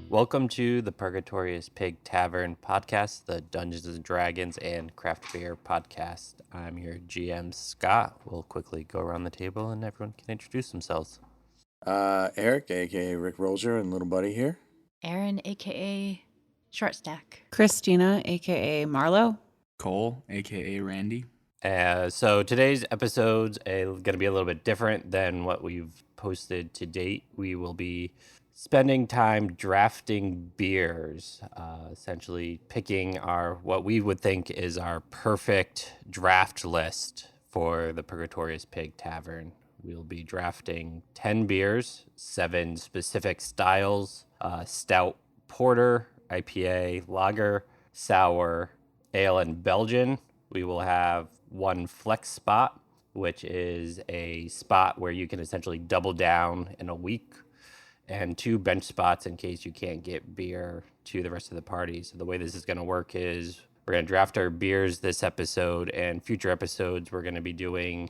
Welcome to the Purgatorious Pig Tavern podcast, the Dungeons and Dragons and Craft Beer podcast. I'm your GM, Scott. We'll quickly go around the table and everyone can introduce themselves. Eric, aka Rick Rolger, and little buddy here. Aaron, aka Short Stack. Christina, aka Marlo. Cole, aka Randy. So today's episode's going to be a little bit different than what we've posted to date. We will be spending time drafting beers, essentially picking what we would think is our perfect draft list for the Purgatorious Pig Tavern. We'll be drafting 10 beers, 7 specific styles, stout, porter, IPA, lager, sour, ale, and Belgian. We will have 1 flex spot, which is a spot where you can essentially double down in a week, and 2 bench spots in case you can't get beer to the rest of the party. So the way this is going to work is we're going to draft our beers this episode, and future episodes we're going to be doing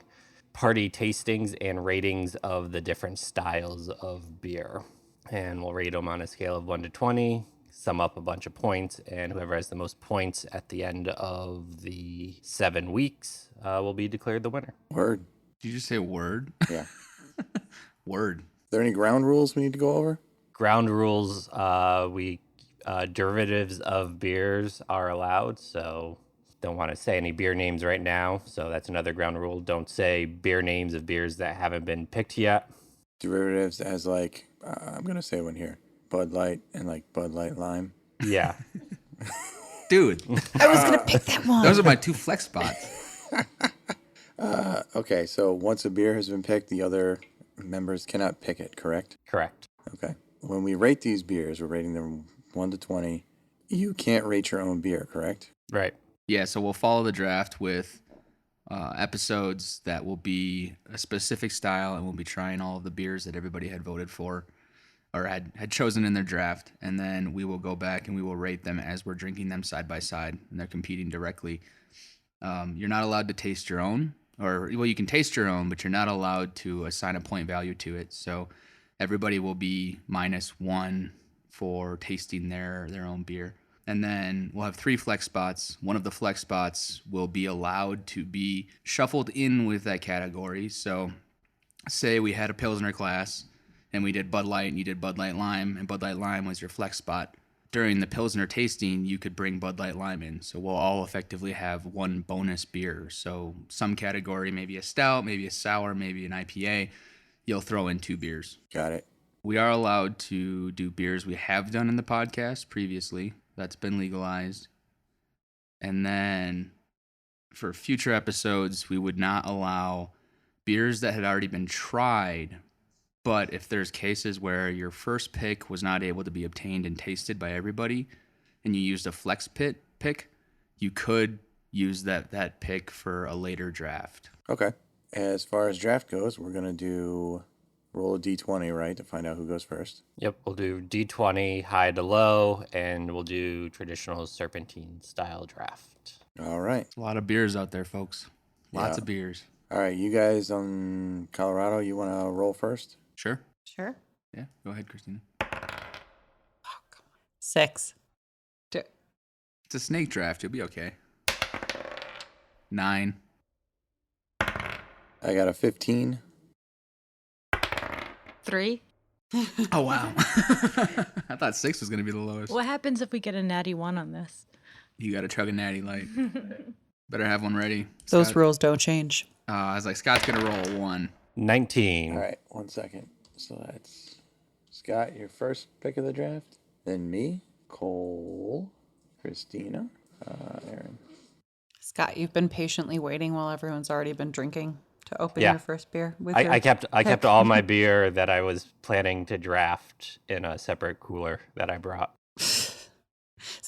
party tastings and ratings of the different styles of beer. And we'll rate them on a scale of 1 to 20, sum up a bunch of points, and whoever has the most points at the end of the 7 weeks will be declared the winner. Word. Did you just say word? Yeah. Word. Are there any ground rules we need to go over? Ground rules, derivatives of beers are allowed, so don't want to say any beer names right now. So that's another ground rule. Don't say beer names of beers that haven't been picked yet. Derivatives as I'm going to say one here. Bud Light and Bud Light Lime. Yeah. Dude, I was going to pick that one. those are my 2 flex spots. Okay, so once a beer has been picked, the other members cannot pick it, correct? Correct. Okay. When we rate these beers, we're rating them 1 to 20. You can't rate your own beer, correct? Right. Yeah, so we'll follow the draft with episodes that will be a specific style, and we'll be trying all of the beers that everybody had voted for or had chosen in their draft. And then we will go back and we will rate them as we're drinking them side by side, and they're competing directly. You're not allowed to taste your own. You can taste your own, but you're not allowed to assign a point value to it. So everybody will be -1 for tasting their own beer. And then we'll have 3 flex spots. One of the flex spots will be allowed to be shuffled in with that category. So say we had a Pilsner class and we did Bud Light and you did Bud Light Lime, and Bud Light Lime was your flex spot. During the Pilsner tasting, you could bring Bud Light Lime in. So we'll all effectively have 1 bonus beer. So some category, maybe a stout, maybe a sour, maybe an IPA, you'll throw in 2 beers. Got it. We are allowed to do beers we have done in the podcast previously. That's been legalized. And then for future episodes, we would not allow beers that had already been tried. But if there's cases where your first pick was not able to be obtained and tasted by everybody, and you used a flex pick, you could use that pick for a later draft. Okay. As far as draft goes, we're going to roll a d20, right, to find out who goes first. Yep. We'll do D20 high to low, and we'll do traditional serpentine style draft. All right. A lot of beers out there, folks. Lots Yeah. of beers. All right, you guys on Colorado, you want to roll first? Sure. Sure. Yeah. Go ahead, Christina. 6. It's a snake draft. You'll be okay. 9. I got a 15. 3. Oh, wow. I thought 6 was going to be the lowest. What happens if we get a natty 1 on this? You got to chug a natty light. Better have one ready. Those Scott, rules don't change. I was like, Scott's going to roll a 1. 19. All right, 1 second. So that's Scott, your first pick of the draft. Then me, Cole, Christina, Aaron. Scott, you've been patiently waiting while everyone's already been drinking to open Yeah. your first beer. With I kept all my beer that I was planning to draft in a separate cooler that I brought.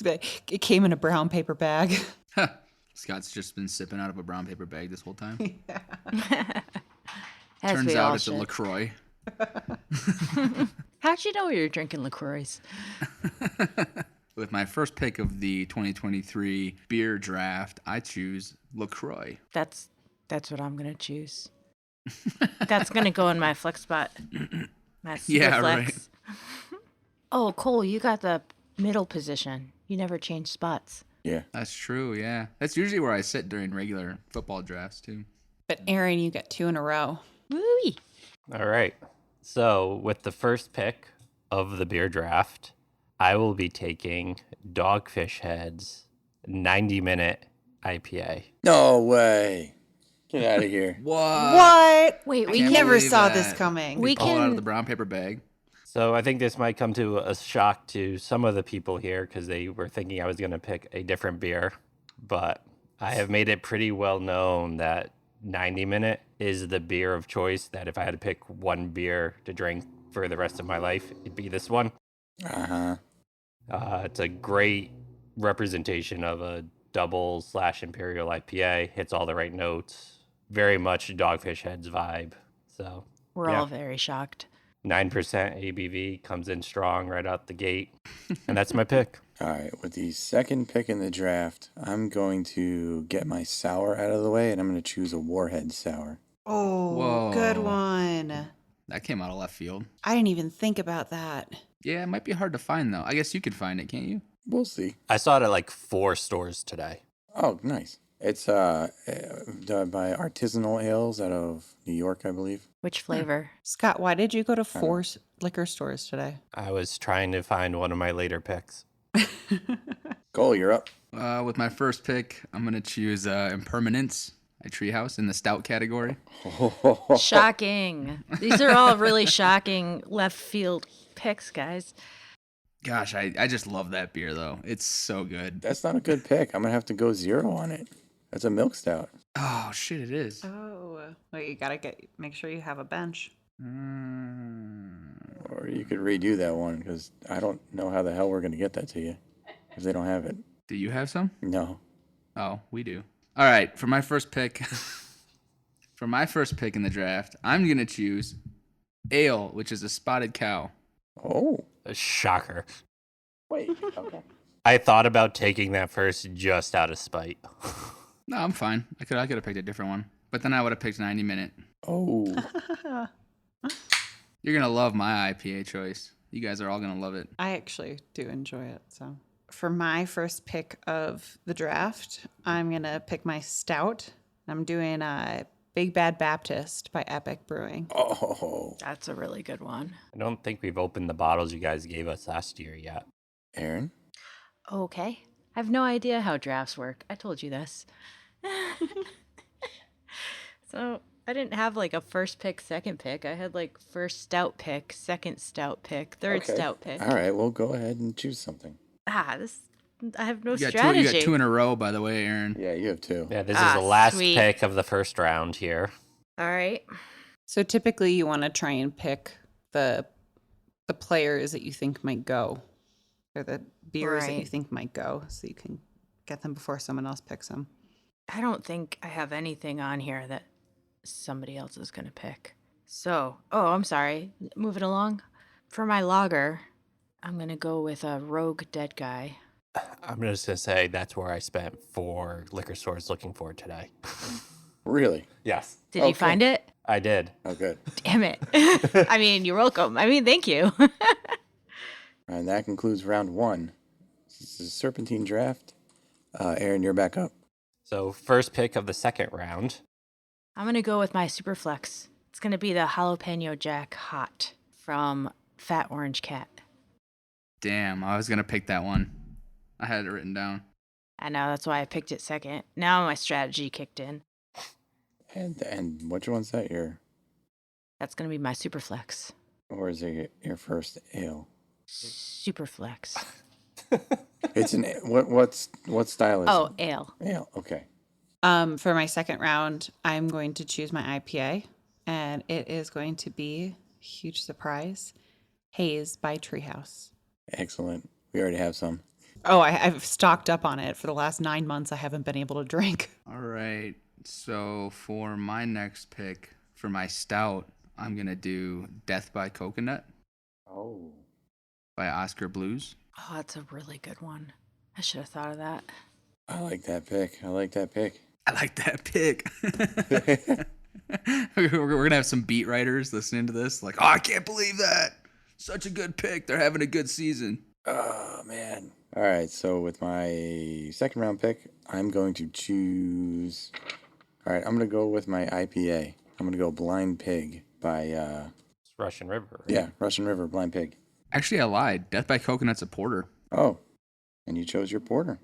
It came in a brown paper bag. Scott's just been sipping out of a brown paper bag this whole time. As Turns we out all it's a should. LaCroix. How'd you know you were drinking LaCroix? With my first pick of the 2023 beer draft, I choose LaCroix. That's what I'm gonna choose. That's gonna go in my flex spot. My super Yeah, flex. Oh, Cole, you got the middle position. You never change spots. Yeah. That's true. Yeah, that's usually where I sit during regular football drafts too. But Aaron, you get 2 in a row. Woo! All right. So with the first pick of the beer draft, I will be taking Dogfish Head's 90-minute IPA. No way. Get out of here. What? Wait, We Can't never believe saw that. this coming. We Pull it out of can- the brown paper bag. So I think this might come to a shock to some of the people here because they were thinking I was going to pick a different beer. But I have made it pretty well known that 90-minute is the beer of choice, that if I had to pick one beer to drink for the rest of my life, it'd be this one. Uh-huh. It's a great representation of a double/imperial IPA. Hits all the right notes. Very much Dogfish Head's vibe. So We're Yeah. all very shocked. 9% ABV comes in strong right out the gate. And that's my pick. All right. With the second pick in the draft, I'm going to get my sour out of the way, and I'm going to choose a Warhead sour. Oh, good Whoa. one. That came out of left field. I didn't even think about that. Yeah, it might be hard to find though. I guess you could find it, can't you? We'll see. I saw it at like 4 stores today. Oh, nice. It's done by Artisanal Ales out of New York, I believe. Which flavor? Scott, why did you go to 4 liquor stores today? I was trying to find one of my later picks. Cole, you're up. With my first pick, I'm gonna choose Impermanence at Treehouse in the stout category. Shocking. These are all really shocking left field picks, guys. Gosh, I just love that beer though. It's so good. That's not a good pick. I'm going to have to go 0 on it. That's a milk stout. Oh shit, it is. Oh, well, you gotta make sure you have a bench. Or you could redo that one because I don't know how the hell we're going to get that to you if they don't have it. Do you have some? No. Oh, we do. All right, for my first pick, for my first pick in the draft, I'm gonna choose Ale, which is a Spotted Cow. Oh. A shocker. Wait. Okay. I thought about taking that first just out of spite. No, I'm fine. I could have picked a different one, but then I would have picked 90-minute. Oh. You're gonna love my IPA choice. You guys are all gonna love it. I actually do enjoy it. So, for my first pick of the draft, I'm gonna pick my stout. I'm doing Big Bad Baptist by Epic Brewing. Oh. That's a really good one. I don't think we've opened the bottles you guys gave us last year yet. Aaron? Okay. I have no idea how drafts work. I told you this. So I didn't have like a first pick, second pick. I had like first stout pick, second stout pick, third Okay. stout pick. All right. Well, go ahead and choose something. I have no You got strategy. 2 in a row, by the way, Aaron. Yeah, you have 2. Yeah, this is the Ah, last sweet. pick of the first round here. All right. So typically, you want to try and pick the players that you think might go, or the beers that you Right. think might go, so you can get them before someone else picks them. I don't think I have anything on here that somebody else is going to pick. So, I'm sorry. Moving along. For my lager, I'm going to go with a Rogue Dead Guy. I'm just going to say that's where I spent 4 liquor stores looking for it today. Really? Yes, Did you Okay. find it? I did. Oh, good. Damn it. I mean, you're welcome. I mean, thank you. And that concludes round 1. This is a Serpentine draft. Aaron, you're back up. So first pick of the second round. I'm going to go with my Superflex. It's going to be the Jalapeno Jack Hot from Fat Orange Cat. Damn, I was gonna pick that one. I had it written down. I know, that's why I picked it second. Now my strategy kicked in. And which one's that? That's going to be my Superflex. Or is it your first ale? Superflex. It's an what style is Oh, ale. it? Ale. Okay. For my second round, I'm going to choose my IPA, and it is going to be, huge surprise, Haze by Treehouse. Excellent. We already have some. Oh, I've stocked up on it for the last 9 months. I haven't been able to drink. All right. So for my next pick, for my stout, I'm gonna do Death by Coconut Oh. by Oscar Blues. Oh, that's a really good one. I should have thought of that. I like that pick. I like that pick. I like that pick. We're gonna have some beat writers listening to this, like, oh, I can't believe that. Such a good pick. They're having a good season. Oh, man. All right, so with my second round pick, I'm going to choose. All right, I'm going to go with my IPA. I'm going to go Blind Pig by, It's Russian River, right? yeah, Russian River Blind Pig. Actually, I lied. Death by Coconut's a porter. Oh, and you chose your porter.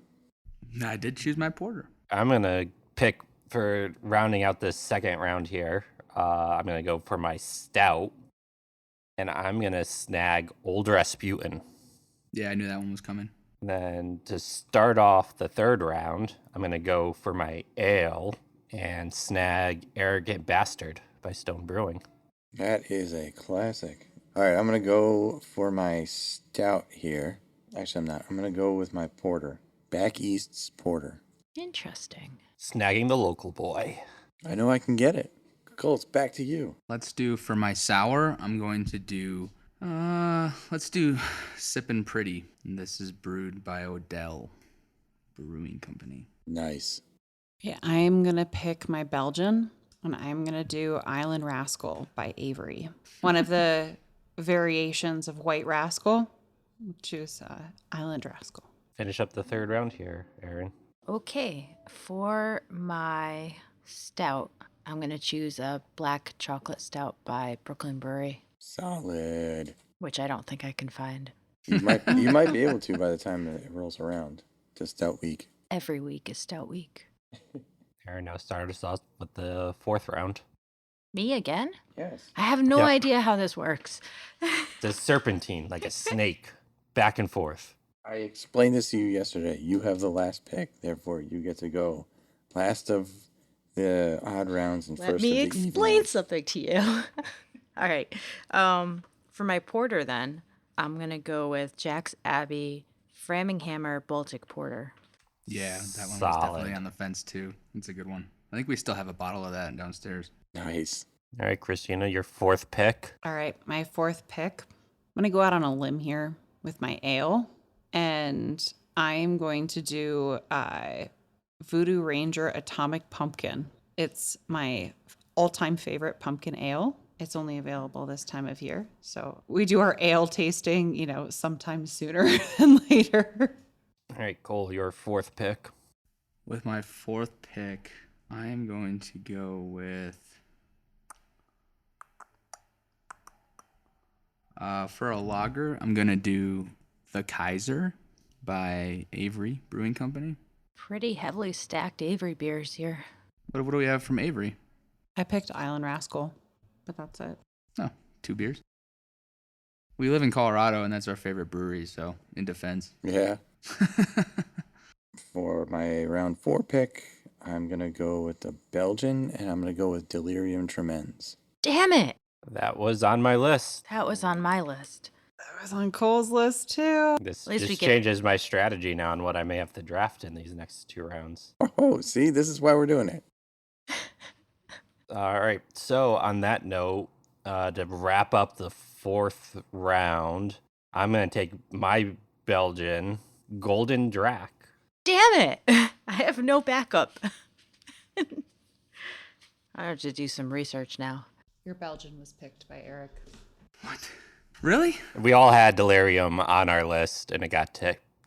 I did choose my porter. I'm going to pick for rounding out this second round here. I'm going to go for my stout, and I'm going to snag Old Rasputin. Yeah, I knew that one was coming. Then to start off the third round, I'm going to go for my ale and snag Arrogant Bastard by Stone Brewing. That is a classic. All right, I'm going to go for my stout here. Actually, I'm not. I'm going to go with my porter. Back East's porter. Interesting. Snagging the local boy. I know I can get it. Colts, back to you. Let's do for my sour. I'm going to do. Let's do Sippin' Pretty. And this is brewed by Odell Brewing Company. Nice. Yeah, I'm going to pick my Belgian, and I'm going to do Island Rascal by Avery. One of the variations of White Rascal, which is Island Rascal. Finish up the third round here, Aaron. Okay, for my stout, I'm going to choose a black chocolate stout by Brooklyn Brewery, Solid. which I don't think I can find. You might be able to by the time it rolls around to Stout Week. Every week is stout week. Aaron now started us off with the fourth round. Me again? Yes. I have no Yep. idea how this works. The serpentine, like a snake, back and forth. I explained this to you yesterday. You have the last pick, therefore you get to go last of the odd rounds and Let first me of the even explain rounds. something to you. All right. For my porter, then, I'm going to go with Jack's Abbey Framinghammer Baltic Porter. Yeah, that one was Solid. definitely on the fence too. It's a good one. I think we still have a bottle of that downstairs. Nice. All right, Christina, your fourth pick. All right, my fourth pick. I'm going to go out on a limb here with my ale, and I'm going to do Voodoo Ranger Atomic Pumpkin. It's my all-time favorite pumpkin ale. It's only available this time of year. So we do our ale tasting, sometime sooner than later. All right, Cole, your fourth pick. With my fourth pick, I am going to go with. For a lager, I'm going to do The Kaiser by Avery Brewing Company. Pretty heavily stacked Avery beers here. What do we have from Avery? I picked Island Rascal, but that's it. Oh, 2 beers. We live in Colorado, and that's our favorite brewery, so in defense. Yeah. For my round 4 pick, I'm going to go with the Belgian, and I'm going to go with Delirium Tremens. Damn it! That was on my list. That was on my list. That was on Cole's list too. This At least we just get- changes my strategy now on what I may have to draft in these next 2 rounds. Oh, see, this is why we're doing it. All right, so on that note, to wrap up the fourth round, I'm going to take my Belgian Golden Drac. Damn it! I have no backup. I have to do some research now. Your Belgian was picked by Eric. What? Really? We all had Delirium on our list, and it got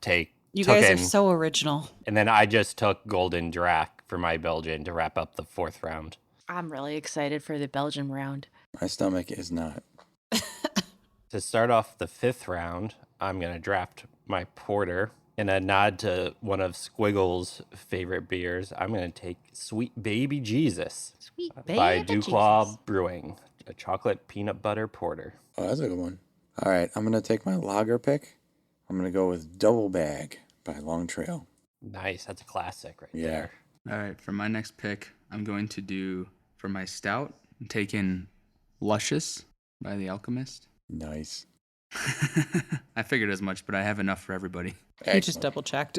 take. You took guys in, are so original. And then I just took Golden Drac for my Belgian to wrap up the fourth round. I'm really excited for the Belgian round. My stomach is not. To start off the fifth round, I'm going to draft my porter. In a nod to one of Squiggle's favorite beers, I'm going to take Sweet Baby Jesus Sweet by baby Duclaw Jesus. Brewing, a chocolate peanut butter porter. Oh, that's a good one. All right, I'm going to take my lager pick. I'm going to go with Double Bag by Long Trail. Nice, that's a classic right Yeah. there. All right, for my next pick, I'm going to do, for my stout, I'm taking Luscious by The Alchemist. Nice. I figured as much, but I have enough for everybody. He just double checked.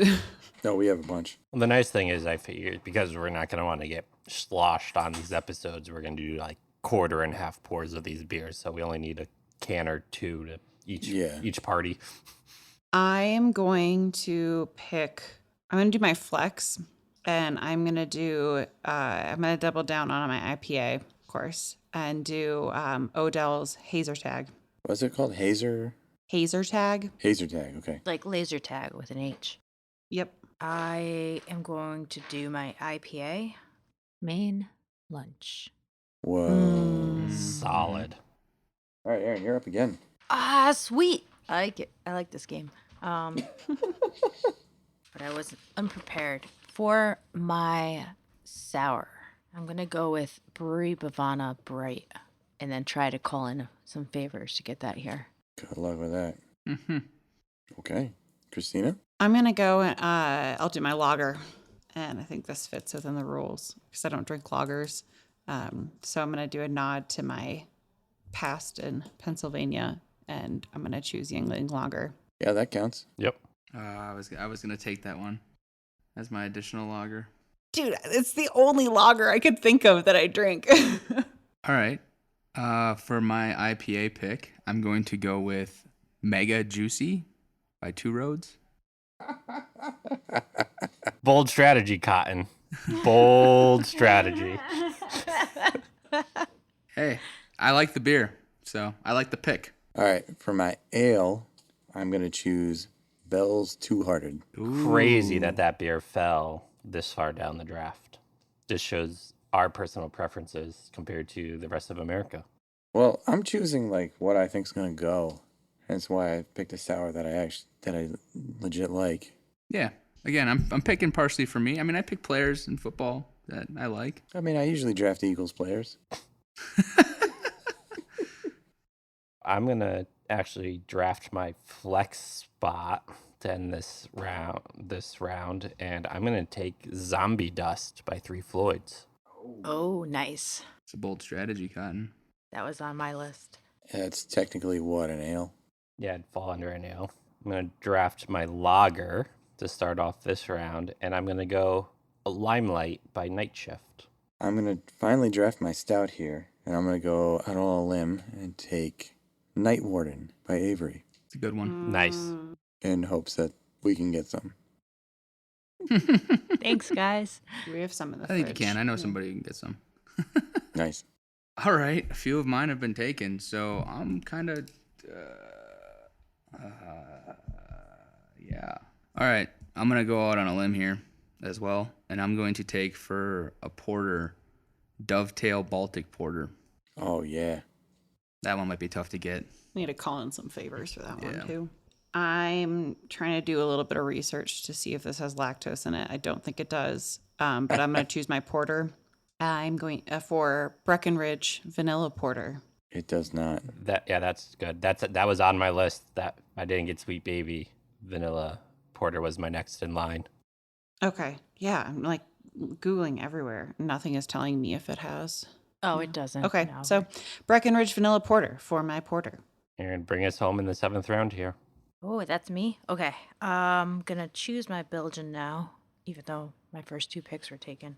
No, we have a bunch. Well, the nice thing is I figured because we're not going to want to get sloshed on these episodes, we're going to do like quarter and half pours of these beers. So we only need a can or two to each party. I am going to I'm going to do my flex, and I'm going to double down on my IPA, of course, and do Odell's Hazer Tag. What's it called? Hazer Tag. tag. Okay. Like laser tag with an H. Yep. I am going to do my IPA main lunch. Whoa. Mm. Solid. All right, Aaron, you're up again. Ah, sweet. I like it. I like this game. But I was unprepared. For my sour, I'm going to go with Brewery Bavana Bright and then try to call in some favors to get that here. Good luck with that. Mm-hmm. Okay. Christina? I'm gonna go. I'll do my lager, and I think this fits within the rules because I don't drink lagers. So I'm gonna do a nod to my past in Pennsylvania, and I'm gonna choose Yingling Lager. Yeah, that counts. Yep. I was gonna take that one as my additional lager. Dude, it's the only lager I could think of that I drink. All right. For my IPA pick, I'm going to go with Mega Juicy by Two Roads. Bold strategy, Cotton. Bold strategy. Hey, I like the beer, so I like the pick. All right, for my ale, I'm going to choose Bell's Two Hearted. Crazy that beer fell this far down the draft. Just shows our personal preferences compared to the rest of America. Well, I'm choosing like what I think's going to go. That's why I picked a sour that I legit like. Yeah. Again, I'm picking partially for me. I mean, I pick players in football that I like. I mean, I usually draft Eagles players. I'm going to actually draft my flex spot to end this round, and I'm going to take Zombie Dust by Three Floyds. Oh, nice. It's a bold strategy, Cotton. That was on my list. It's technically what, an ale? Yeah, it'd fall under an ale. I'm going to draft my lager to start off this round, and I'm going to go Limelight by Night Shift. I'm going to finally draft my stout here, and I'm going to go out on a limb and take Night Warden by Avery It's a good one. Nice. in hopes that we can get some. Thanks, guys. We have some in the I think you fridge. can. I know somebody who can get some. Nice. All right. A few of mine have been taken, so I'm kind of... yeah. All right. I'm going to go out on a limb here as well, and I'm going to take for a porter, Dovetail Baltic Porter. Oh, yeah. That one might be tough to get. Need to call in some favors for that Yeah. one too. I'm trying to do a little bit of research to see if this has lactose in it. I don't think it does, but I'm going to choose my porter. I'm going for Breckenridge Vanilla Porter. It does not. That's good. That was on my list. That I didn't get Sweet Baby. Vanilla Porter was my next in line. Okay. Yeah. I'm like Googling everywhere. Nothing is telling me if it has. Oh, it doesn't. Okay. no. So Breckenridge Vanilla Porter for my porter. Aaron, bring us home in the 7th round here. Oh, that's me? Okay. I'm going to choose my Belgian now, even though my first two picks were taken.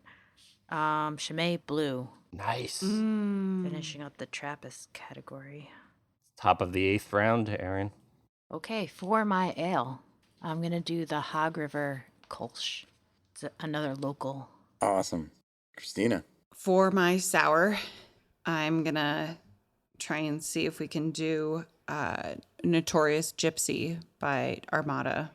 Chimay Blue, Nice. finishing up the Trappist category. Top of the 8th round, Aaron. Okay, for my ale, I'm going to do the Hog River Kolsch. It's another local. Awesome. Christina. For my sour, I'm going to try and see if we can do Notorious Gypsy by Armada.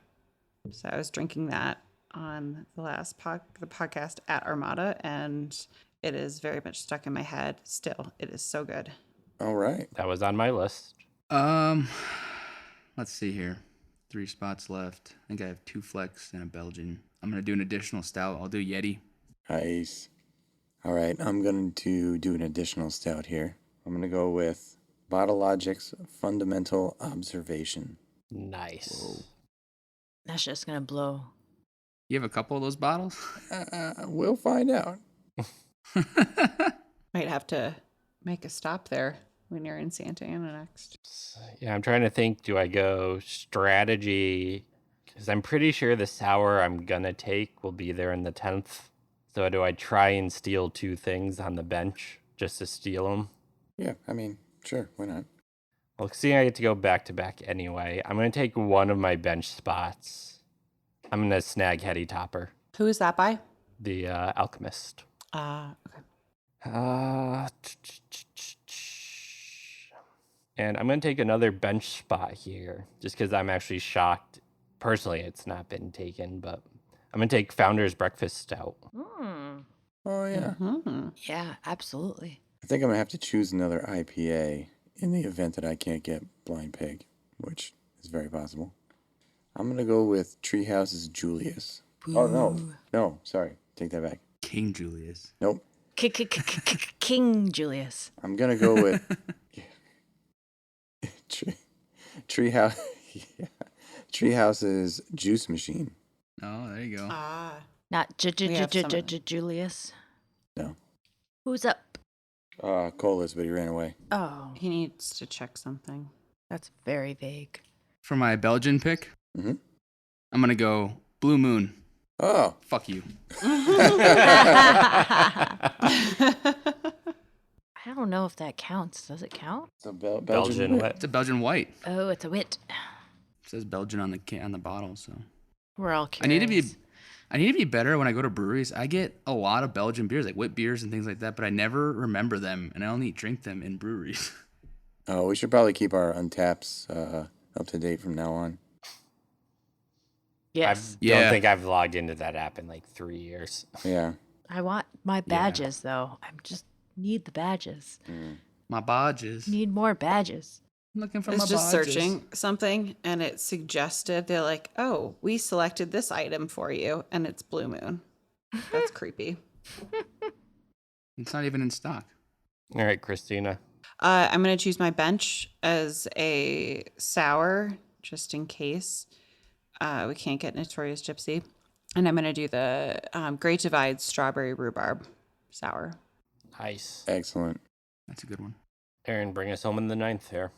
So I was drinking that on the last the podcast at Armada, and it is very much stuck in my head still. It is so good. All right. That was on my list. Let's see here. 3 spots left. I think I have 2 flex and a Belgian. I'm going to do an additional stout. I'll do Yeti. Nice. All right. I'm going to do an additional stout here. I'm going to go with Bottle Logic's Fundamental Observation. Nice. That's just going to blow. You have a couple of those bottles? We'll find out. Might have to make a stop there when you're in Santa Ana next. Yeah, I'm trying to think. Do I go strategy? Because I'm pretty sure the sour I'm going to take will be there in the 10th. So do I try and steal 2 things on the bench just to steal them? Yeah, I mean, sure. Why not? Well, seeing I get to go back to back anyway, I'm going to take one of my bench spots. I'm going to snag Hetty Topper, Who is that by? the alchemist. Okay. And I'm going to take another bench spot here, just because I'm actually shocked. Personally, it's not been taken, but I'm going to take Founder's Breakfast Stout. Hmm. Oh, yeah. Mhm. Yeah, absolutely. I think I'm going to have to choose another IPA in the event that I can't get Blind Pig, which is very possible. I'm going to go with Treehouse's Julius. Oh, no. No, sorry. Take that back. King Julius. Nope. King Julius. I'm going to go with Treehouse. Yeah. Treehouse's Juice Machine. Oh, there you go. Ah. Not We have some of Julius. No. Who's up? Colas, but he ran away. Oh, He needs to check something. that's very vague. For my Belgian pick, Mm-hmm. I'm gonna go Blue Moon. Oh. Fuck you. I don't know if that counts. Does it count? It's a Belgian wit. wet. It's a Belgian white. Oh, it's a wit. It says Belgian on the bottle, so We're all I need curious. to be better when I go to breweries. I get a lot of Belgian beers, like wit beers and things like that, but I never remember them, and I only drink them in breweries. Oh, we should probably keep our untaps up to date from now on. Yes. I Yeah. don't think I've logged into that app in like 3 years. Yeah. I want my badges, though. I just need the badges. My badges. Need more badges. I'm looking for I my was just badges. searching something and it suggested, they're like, oh, we selected this item for you and it's Blue Moon. That's creepy. It's not even in stock. All right, Christina. I'm going to choose my bench as a sour, just in case we can't get Notorious Gypsy. And I'm going to do the Great Divide Strawberry Rhubarb sour. Nice. Excellent. That's a good one. Aaron, bring us home in the 9th here.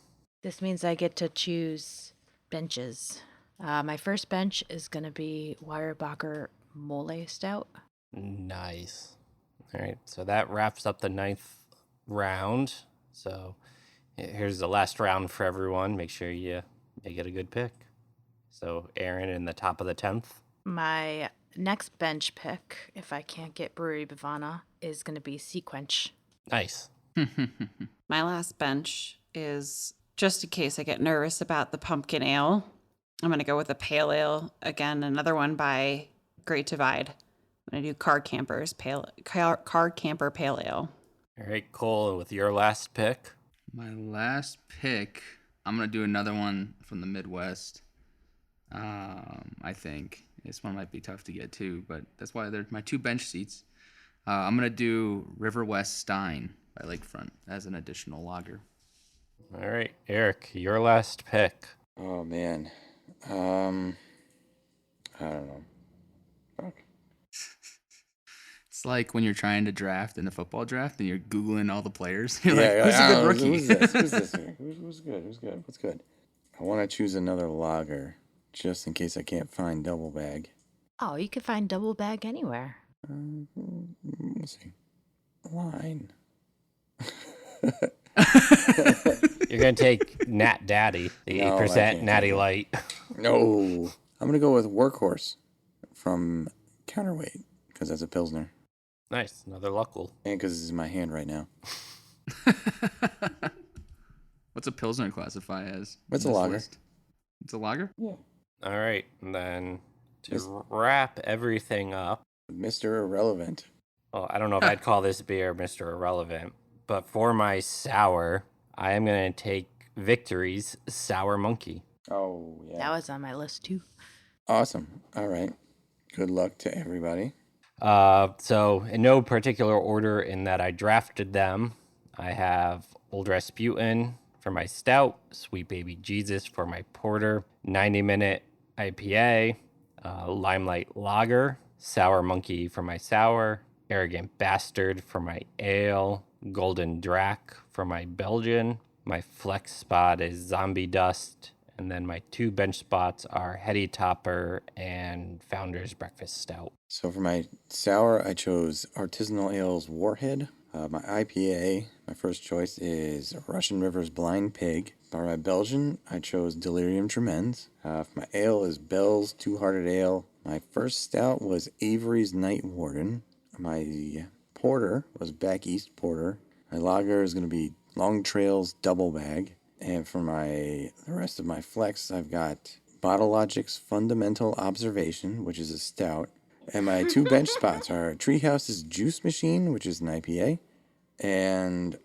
This means I get to choose benches. My first bench is going to be Weyerbacher Mole Stout. Nice. All right, so that wraps up the 9th round. So here's the last round for everyone. Make sure you get a good pick. So Aaron in the top of the 10th. My next bench pick, if I can't get Brewery Bavana, is going to be Sequench. Nice. My last bench is just in case I get nervous about the pumpkin ale. I'm going to go with a pale ale. Again, another one by Great Divide. I'm going to do Car Camper Pale Ale. All right, Cole, with your last pick. My last pick, I'm gonna do another one from the Midwest. I think this one might be tough to get too, but that's why they're my two bench seats. I'm gonna do River West Stein by Lakefront as an additional lager. All right, Eric, your last pick. Oh, man. I don't know. Fuck. It's like when you're trying to draft in a football draft and you're Googling all the players. You're Yeah, like, who's a good who's rookie? this? Who's this here? Who's good? Who's good? What's good? I want to choose another lager just in case I can't find double bag. Oh, you could find double bag anywhere. We'll see. Line. You're going to take Nat Daddy, the No, I 8% can't Natty do that. Light. No. I'm going to go with Workhorse from Counterweight because that's a Pilsner. Nice, another Luckle. And because it's in my hand right now. What's a Pilsner classify as? It's in a this lager. list? It's a lager? Yeah. All right, and then to Yes. wrap everything up, Mr. Irrelevant. well, I don't know if I'd call this beer Mr. Irrelevant, but for my sour, I am going to take Victory's Sour Monkey. Oh, yeah. That was on my list too. Awesome. All right. Good luck to everybody. So in no particular order in that I drafted them, I have Old Rasputin for my stout, Sweet Baby Jesus for my porter, 90-minute IPA, Limelight Lager, Sour Monkey for my sour, Arrogant Bastard for my ale, Golden Drac for my Belgian. My flex spot is Zombie Dust. And then my two bench spots are Heady Topper and Founder's Breakfast Stout. So for my sour, I chose Artisanal Ales Warhead. My IPA, my first choice is Russian River's Blind Pig. For my Belgian, I chose Delirium Tremens. For my ale is Bell's Two-Hearted Ale. My first stout was Avery's Night Warden. My porter was Back East Porter. My lager is going to be Long Trail's Double Bag. And for the rest of my flex, I've got Bottle Logic's Fundamental Observation, which is a stout. And my 2 bench spots are Treehouse's Juice Machine, which is an IPA, and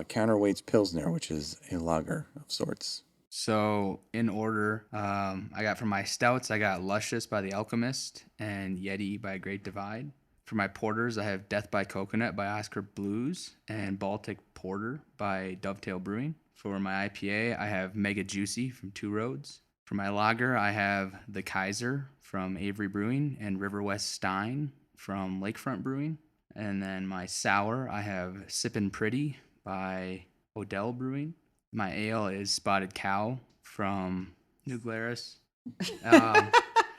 Counterweight's Pilsner, which is a lager of sorts. So in order, I got for my stouts, I got Luscious by The Alchemist and Yeti by Great Divide. For my porters, I have Death by Coconut by Oscar Blues and Baltic Porter by Dovetail Brewing. For my IPA, I have Mega Juicy from Two Roads. For my lager, I have The Kaiser from Avery Brewing and River West Stein from Lakefront Brewing. And then my sour, I have Sippin' Pretty by Odell Brewing. My ale is Spotted Cow from New Glarus.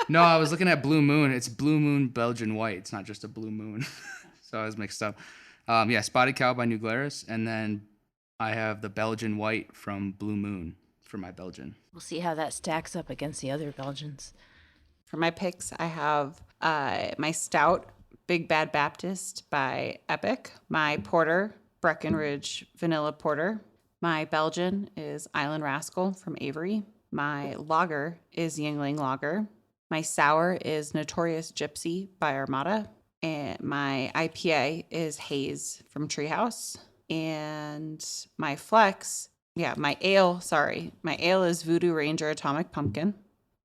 No, I was looking at Blue Moon. It's Blue Moon Belgian White. It's not just a Blue Moon. So I was mixed up. Spotted Cow by New Glarus. And then I have the Belgian White from Blue Moon for my Belgian. We'll see how that stacks up against the other Belgians. For my picks, I have my stout, Big Bad Baptist by Epic. My porter, Breckenridge Vanilla Porter. My Belgian is Island Rascal from Avery. My lager is Yingling Lager. My sour is Notorious Gypsy by Armada. And my IPA is Haze from Treehouse. And my flex, my ale is Voodoo Ranger Atomic Pumpkin.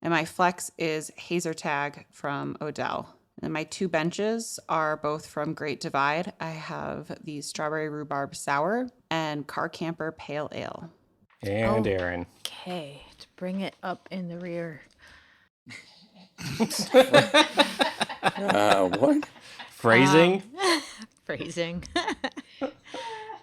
And my flex is Hazer Tag from Odell. And my 2 benches are both from Great Divide. I have the Strawberry Rhubarb Sour and Car Camper Pale Ale. And Aaron. Okay, to bring it up in the rear. What? Phrasing? Phrasing.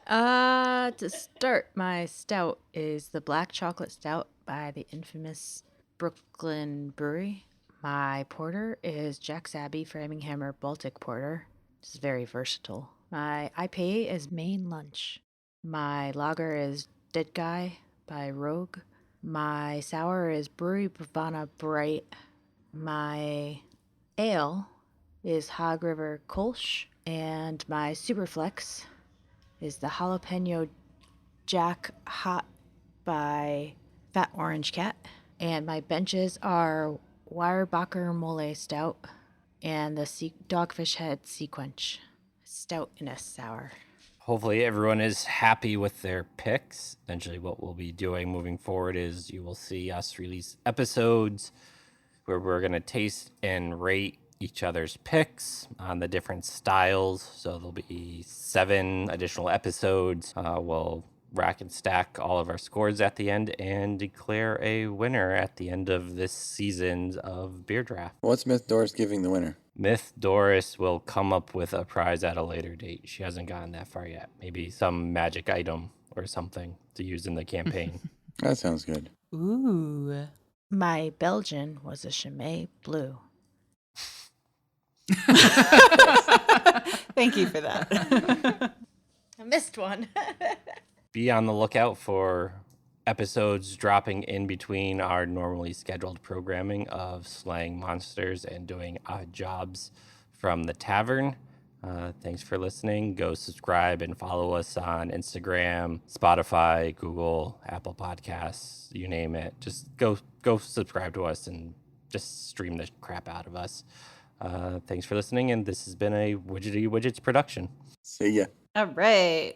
To start, my stout is the Black Chocolate Stout by the infamous Brooklyn Brewery. My porter is Jack's Abbey Framingham Baltic Porter. This is very versatile. My IPA is Main Lunch. My lager is Dead Guy by Rogue. My sour is Brewery Bravana Bright. My ale is Hog River Kolsch. And my Superflex is the Jalapeno Jack Hot by Fat Orange Cat. And my benches are Weyerbacher Mole Stout and the Dogfish Head Sequench Stout in a sour. Hopefully everyone is happy with their picks. Essentially what we'll be doing moving forward is you will see us release episodes where we're going to taste and rate each other's picks on the different styles. So there'll be 7 additional episodes. We'll rack and stack all of our scores at the end and declare a winner at the end of this season of Beer Draft. What's Myth Doris giving the winner? Myth Doris will come up with a prize at a later date. She hasn't gotten that far yet. Maybe some magic item or something to use in the campaign. That sounds good. Ooh. My Belgian was a Chimay Blue. Thank you for that. I missed one. Be on the lookout for episodes dropping in between our normally scheduled programming of slaying monsters and doing odd jobs from the tavern. Thanks for listening. Go subscribe and follow us on Instagram, Spotify, Google, Apple Podcasts, you name it. Just go subscribe to us and just stream the crap out of us. Thanks for listening, and this has been a Widgety Widgets production. See ya. All right.